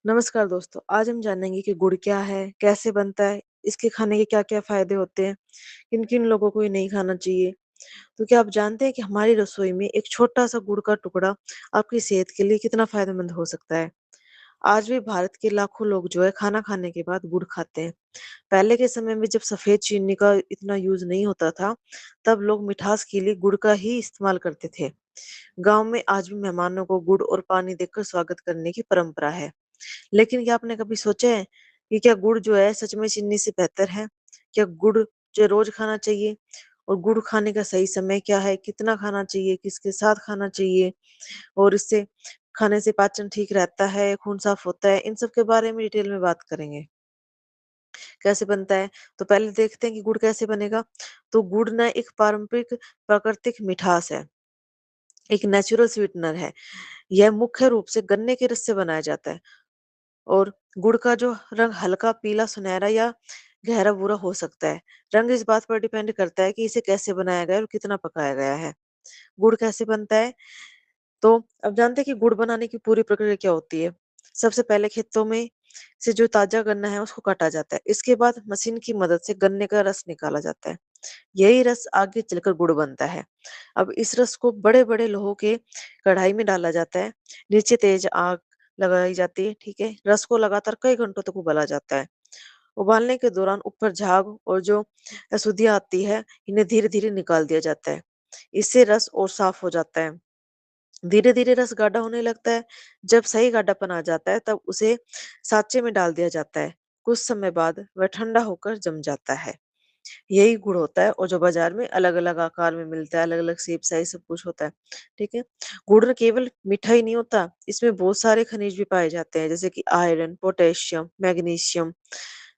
नमस्कार दोस्तों, आज हम जानेंगे कि गुड़ क्या है, कैसे बनता है, इसके खाने के क्या-क्या फ़ायदे होते हैं, किन-किन लोगों को ये नहीं खाना चाहिए। तो क्या आप जानते हैं कि हमारी रसोई में एक छोटा-सा गुड़ का टुकड़ा आपकी सेहत के लिए कितना फ़ायदेमंद हो सकता है? आज भी भारत के लाखों लोग जो है खाना खाने के बाद गुड़ खाते हैं। पहले के समय में जब सफ़ेद चीनी का इतना यूज़ नहीं होता था, तब लोग मिठास के लिए गुड़ का ही इस्तेमाल करते थे। गाँव में आज भी मेहमानों को गुड़ और पानी देकर स्वागत करने की परंपरा है। लेकिन क्या आपने कभी सोचा है कि क्या गुड़ जो है सच में चीनी से बेहतर है? क्या गुड़ जो रोज़ खाना चाहिए? और गुड़ खाने का सही समय क्या है? कितना खाना चाहिए? किसके साथ खाना चाहिए? और इससे खाने से पाचन ठीक रहता है, खून साफ होता है? इन सब के बारे में डिटेल में बात करेंगे। कैसे बनता है? तो पहले देखते हैं कि गुड़ कैसे बनेगा। तो गुड़ ना एक पारंपरिक प्राकृतिक मिठास है, एक नेचुरल स्वीटनर है। यह मुख्य रूप से गन्ने के रस से बनाया जाता है। और गुड़ का जो रंग हल्का पीला सुनहरा या गहरा भूरा हो सकता है। रंग इस बात पर डिपेंड करता है कि इसे कैसे बनाया गया है और कितना पकाया गया है। गुड़ कैसे बनता है? तो अब जानते हैं कि गुड़ बनाने की पूरी प्रक्रिया क्या होती है। सबसे पहले खेतों में से जो ताजा गन्ना है उसको काटा जाता है। इसके बाद मशीन की मदद से गन्ने का रस निकाला जाता है। यही रस आगे चलकर गुड़ बनता है। अब इस रस को बड़े-बड़े लोहों के कढ़ाई में डाला जाता है। नीचे तेज आग लगाई जाती है, ठीक है? रस को लगातार कई घंटों तक उबाला जाता है। उबालने के दौरान ऊपर झाग और जो अशुद्धियाँ आती है, इन्हें धीरे-धीरे निकाल दिया जाता है। इससे रस और साफ हो जाता है। धीरे-धीरे रस गाढ़ा होने लगता है। जब सही गाढ़ापन आ जाता है, तब उसे साँचे में डाल दिया जाता है। कुछ समय बाद वह ठंडा होकर जम जाता है। यही गुड़ होता है और जो बाज़ार में अलग-अलग आकार में मिलता है, अलग-अलग शेप, साइज़ सब कुछ होता है, ठीक है? गुड़ ना केवल मीठा ही नहीं होता, इसमें बहुत सारे खनिज भी पाए जाते हैं, जैसे कि आयरन, पोटेशियम, मैग्नीशियम,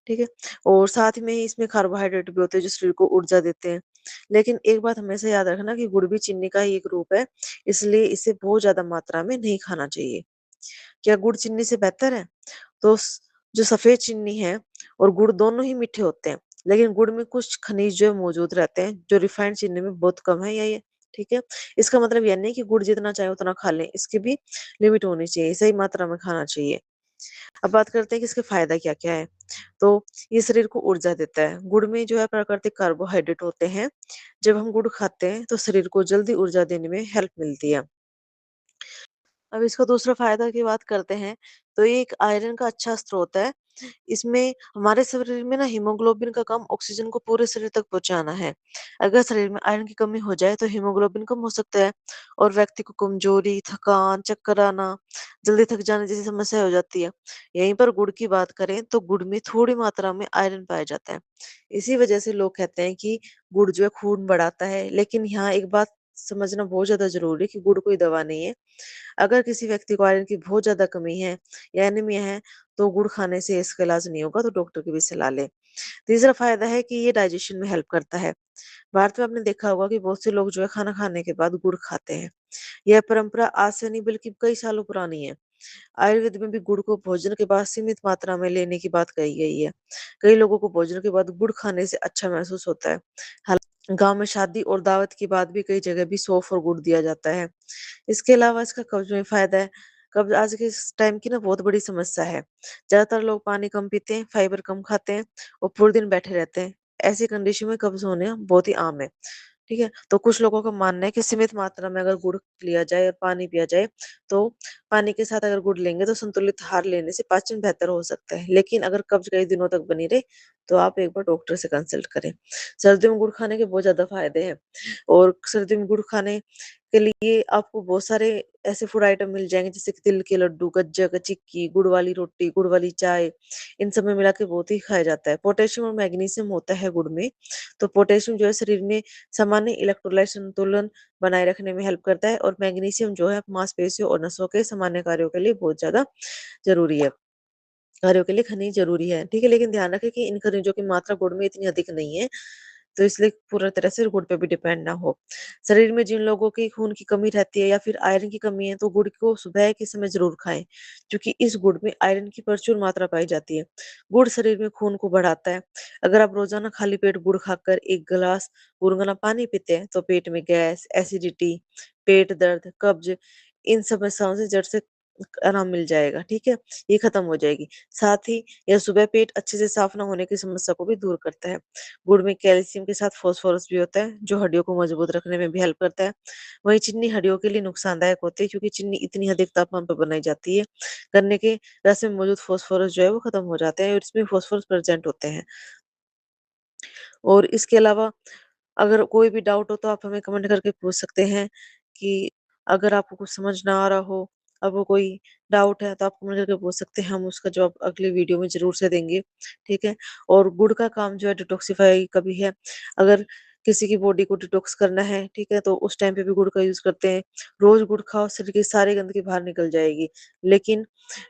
ठीक है? और साथ में ही इसमें कार्बोहाइड्रेट भी होते हैं, जो शरीर को ऊर्जा देते हैं। लेकिन एक बात हमेशा याद रखना कि गुड़ भी चीनी का ही एक रूप है, इसलिए इसे बहुत ज़्यादा मात्रा में नहीं खाना चाहिए। क्या गुड़ चीनी से बेहतर है? तो जो सफ़ेद चीनी है और गुड़ दोनों ही मीठे होते हैं, लेकिन गुड़ में कुछ खनिज जो है मौजूद रहते हैं, जो रिफाइंड चीनी में बहुत कम है या ये ठीक है? इसका मतलब ये नहीं कि गुड़ जितना चाहे उतना खा लें, इसकी भी लिमिट होनी चाहिए, सही मात्रा में खाना चाहिए। अब बात करते हैं कि इसके फ़ायदा क्या-क्या है? तो ये शरीर को ऊर्जा देता है। गुड़ में जो है प्राकृतिक कार्बोहाइड्रेट होते हैं, जब हम गुड़ खाते हैं, तो शरीर को जल्दी ऊर्जा देने में हेल्प मिलती है। अब इसका दूसरा फ़ायदा की बात करते हैं, तो ये एक आयरन का अच्छा स्रोत है। इसमें हमारे शरीर में ना हीमोग्लोबिन का काम ऑक्सीजन को पूरे शरीर तक पहुँचाना है। अगर शरीर में आयरन की कमी हो जाए तो हीमोग्लोबिन कम हो सकता है और व्यक्ति को कमज़ोरी, थकान, चक्कर आना, जल्दी थक जाने जैसी समस्या हो जाती है। यहीं पर गुड़ की बात करें तो गुड़ में थोड़ी मात्रा में आयरन पाया जाता है। इसी वजह से लोग कहते हैं कि गुड़ जो है खून बढ़ाता है, लेकिन यहाँ एक बात समझना बहुत ज़्यादा ज़रूरी है कि गुड़ कोई दवा नहीं है। अगर किसी व्यक्ति को आयरन की बहुत ज़्यादा कमी है या एनीमिया है, तो गुड़ खाने से इसका इलाज नहीं होगा, तो डॉक्टर की भी सलाह लें। तीसरा फ़ायदा है कि ये डाइजेशन में हेल्प करता है। भारत में आपने देखा होगा कि बहुत से लोग जो है खाना खाने के बाद गुड़ खाते हैं। यह परंपरा आज से नहीं बल्कि कई सालों पुरानी है। आयुर्वेद में भी गुड़ को भोजन के बाद सीमित मात्रा में लेने की बात कही गई है। कई लोगों को भोजन के बाद गुड़ खाने से अच्छा महसूस होता है। गाँव में शादी और दावत के बाद भी कई जगह भी सौंफ और गुड़ दिया जाता है। इसके अलावा इसका कब्ज़ में फ़ायदा है। कब्ज़ आज के इस टाइम की ना बहुत बड़ी समस्या है। ज़्यादातर लोग पानी कम पीते हैं, फाइबर कम खाते हैं और पूरे दिन बैठे रहते हैं। ऐसी कंडीशन में कब्ज़ होना बहुत ही आम है। ठीक है? तो कुछ लोगों का मानना है कि सीमित मात्रा में अगर गुड़ लिया जाए और पानी पिया जाए, तो पानी के साथ अगर गुड़ लेंगे तो संतुलित आहार लेने से पाचन बेहतर हो सकता है। लेकिन अगर कब्ज़ कई दिनों तक बनी रहे, तो आप एक बार डॉक्टर से कंसल्ट करें। सर्दियों में गुड़ खाने के बहुत ज़्यादा फ़ायदे हैं और सर्दियों में गुड़ खाने के लिए आपको बहुत सारे ऐसे फूड आइटम मिल जाएँगे जैसे कि तिल के लड्डू, गज्जक, चिक्की, गुड़ वाली रोटी, गुड़ वाली चाय, इन सब में मिला के बहुत ही खाया जाता है। पोटेशियम और मैग्नीशियम होता है गुड़ में, तो पोटेशियम जो है शरीर में सामान्य इलेक्ट्रोलाइट संतुलन बनाए रखने में हेल्प करता है और मैग्नीशियम जो है मांसपेशियों और नसों के सामान्य कार्यों के लिए बहुत ज़्यादा ज़रूरी है। कार्यों के लिए खनिज ज़रूरी है, ठीक है? लेकिन ध्यान रखें कि इन खनिजों की मात्रा गुड़ में इतनी अधिक नहीं है, तो इसलिए पूरी तरह से गुड़ पे भी डिपेंड ना हो। शरीर में जिन लोगों की खून की कमी रहती है या फिर आयरन की कमी है, तो गुड़ को सुबह के समय ज़रूर खाएँ, क्योंकि इस गुड़ में आयरन की प्रचुर मात्रा पाई जाती है। गुड़ शरीर में खून को बढ़ाता है। अगर आप रोज़ाना खाली पेट गुड़ खाकर 1 गिलास गुनगुना पानी पीते हैं, तो पेट में गैस, एसिडिटी, पेट दर्द, कब्ज़ इन समस्याओं से जड़ से आराम मिल जाएगा, ठीक है? ये खत्म हो जाएगी। साथ ही यह सुबह पेट अच्छे से साफ ना होने की समस्या को भी दूर करता है। गुड़ में कैल्शियम के साथ फास्फोरस भी होता है, जो हड्डियों को मजबूत रखने में भी हेल्प करता है। वहीं चीनी हड्डियों के लिए नुकसानदायक होती है, क्योंकि चीनी इतनी अधिक तापमान पर बनाई जाती है। गन्ने के रस में मौजूद फास्फोरस जो है वो खत्म हो जाते हैं और इसमें फास्फोरस प्रेज़ेंट होते हैं। और इसके अलावा अगर कोई भी डाउट हो तो आप हमें कमेंट करके पूछ सकते हैं कि अगर आपको कुछ समझ ना आ रहा हो, आपको कोई डाउट है तो आप कमेंट करके पूछ सकते हैं, हम उसका जवाब अगली वीडियो में ज़रूर से देंगे, ठीक है? और गुड़ का काम जो है डिटॉक्सिफ़ाई का भी है। अगर किसी की बॉडी को डिटॉक्स करना है, ठीक है? तो उस टाइम पे भी गुड़ का यूज़ करते हैं। रोज़ गुड़ खाओ, शरीर की सारी गंदगी बाहर निकल जाएगी। लेकिन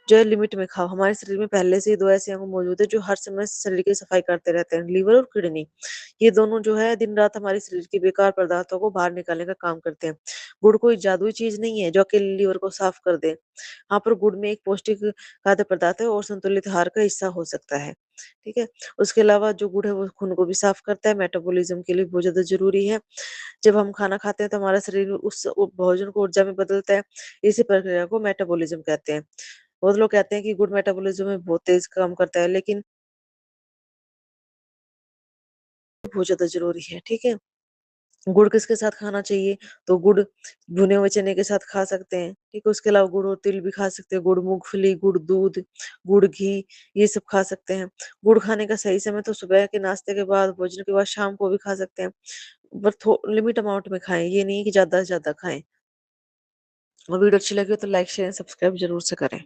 जो है लिमिट में खाओ। हमारे शरीर में पहले से ही 2 ऐसे अंग मौजूद हैं जो हर समय शरीर की सफाई करते रहते हैं, लीवर और किडनी। ये दोनों जो है दिन-रात हमारे शरीर के बेकार पदार्थों को बाहर निकालने का काम करते हैं। गुड़ कोई जादुई चीज़ नहीं है जो अकेले लीवर को साफ कर दे। हाँ, पर गुड़ में एक पौष्टिक खाद्य पदार्थ है और संतुलित आहार का हिस्सा हो सकता है। ठीक है? उसके अलावा जो गुड़ है वो खून को भी साफ करता है, मेटाबॉलिज़्म के लिए बहुत ज़्यादा ज़रूरी है। जब हम खाना खाते हैं तो हमारा शरीर उस भोजन को ऊर्जा में बदलता है। इसी प्रक्रिया को मेटाबॉलिज़्म कहते हैं। बहुत लोग कहते हैं कि गुड़ मेटाबॉलिज़्म में बहुत तेज़ काम करता है, लेकिन बहुत ज़्यादा ज़रूरी है। ठीक है? गुड़ किसके साथ खाना चाहिए? तो गुड़ भुने हुए चने के साथ खा सकते हैं, ठीक है? उसके अलावा गुड़ और तिल भी खा सकते हैं, गुड़ मूँगफली, गुड़ दूध, गुड़ घी, ये सब खा सकते हैं। गुड़ खाने का सही समय तो सुबह के नाश्ते के बाद, भोजन के बाद, शाम को भी खा सकते हैं, पर थो लिमिट अमाउंट में खाएँ, ये नहीं कि ज़्यादा से ज़्यादा खाएँ। और वीडियो अच्छी लगी हो तो लाइक, शेयर, सब्सक्राइब ज़रूर से करें।